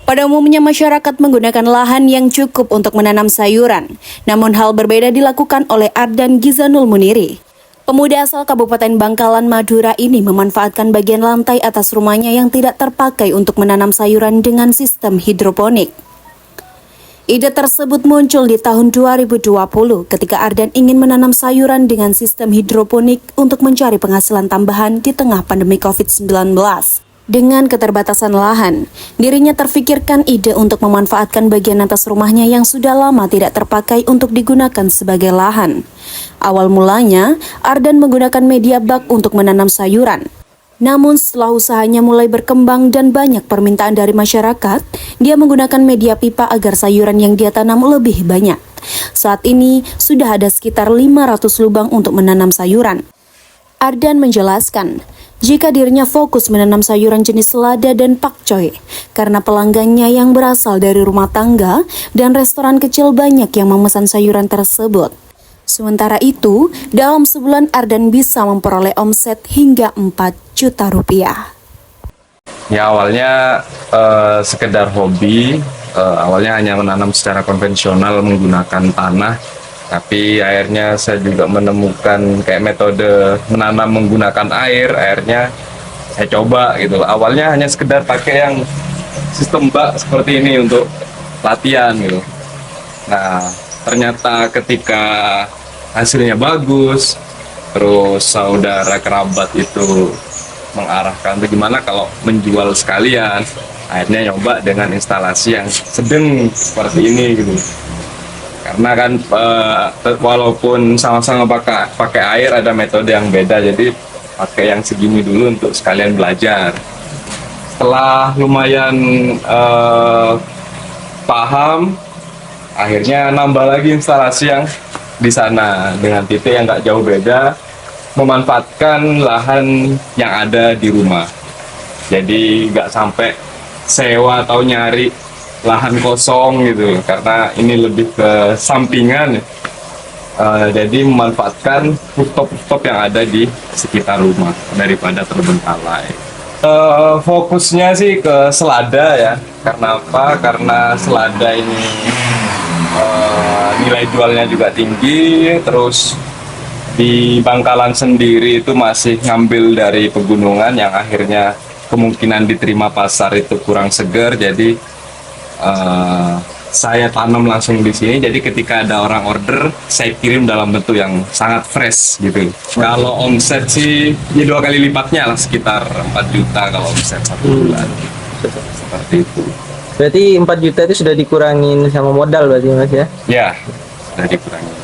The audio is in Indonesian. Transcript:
Pada umumnya masyarakat menggunakan lahan yang cukup untuk menanam sayuran. Namun hal berbeda dilakukan oleh Ardan Gizanul Muniri. Pemuda asal Kabupaten Bangkalan, Madura ini memanfaatkan bagian lantai atas rumahnya yang tidak terpakai untuk menanam sayuran dengan sistem hidroponik. Ide tersebut muncul di tahun 2020 ketika Ardan ingin menanam sayuran dengan sistem hidroponik untuk mencari penghasilan tambahan di tengah pandemi COVID-19. Dengan keterbatasan lahan, dirinya terfikirkan ide untuk memanfaatkan bagian atas rumahnya yang sudah lama tidak terpakai untuk digunakan sebagai lahan. Awal mulanya, Ardan menggunakan media bak untuk menanam sayuran. Namun setelah usahanya mulai berkembang dan banyak permintaan dari masyarakat, dia menggunakan media pipa agar sayuran yang dia tanam lebih banyak. Saat ini, sudah ada sekitar 500 lubang untuk menanam sayuran. Ardan menjelaskan, jika dirinya fokus menanam sayuran jenis selada dan pakcoy, karena pelanggannya yang berasal dari rumah tangga dan restoran kecil banyak yang memesan sayuran tersebut. Sementara itu, dalam sebulan Ardan bisa memperoleh omset hingga 4 juta rupiah. Ya awalnya sekedar hobi, awalnya hanya menanam secara konvensional menggunakan tanah. Tapi akhirnya saya juga menemukan kayak metode menanam menggunakan air, akhirnya saya coba gitu. Awalnya hanya sekedar pakai yang sistem bak seperti ini untuk latihan gitu. Nah, ternyata ketika hasilnya bagus, terus saudara kerabat itu mengarahkan bagaimana kalau menjual sekalian, akhirnya nyoba dengan instalasi yang sedang seperti ini gitu. Karena kan walaupun sama-sama pakai air, ada metode yang beda, jadi pakai yang segini dulu untuk sekalian belajar. Setelah lumayan paham, akhirnya nambah lagi instalasi yang di sana dengan titik yang nggak jauh beda, memanfaatkan lahan yang ada di rumah. Jadi nggak sampai sewa atau nyari lahan kosong gitu, karena ini lebih ke sampingan. Jadi memanfaatkan rooftop yang ada di sekitar rumah daripada terbengkalai. Fokusnya sih ke selada ya. Karena apa? Karena selada ini nilai jualnya juga tinggi, terus di Bangkalan sendiri itu masih ngambil dari pegunungan yang akhirnya kemungkinan diterima pasar itu kurang segar, jadi saya tanam langsung di sini. Jadi ketika ada orang order, saya kirim dalam bentuk yang sangat fresh gitu. Kalau omset sih ya 2 kali lipatnya lah, sekitar 4 juta kalau omset 1 bulan. Seperti itu. Berarti 4 juta itu sudah dikurangin sama modal berarti Mas ya? Ya, sudah dikurangi.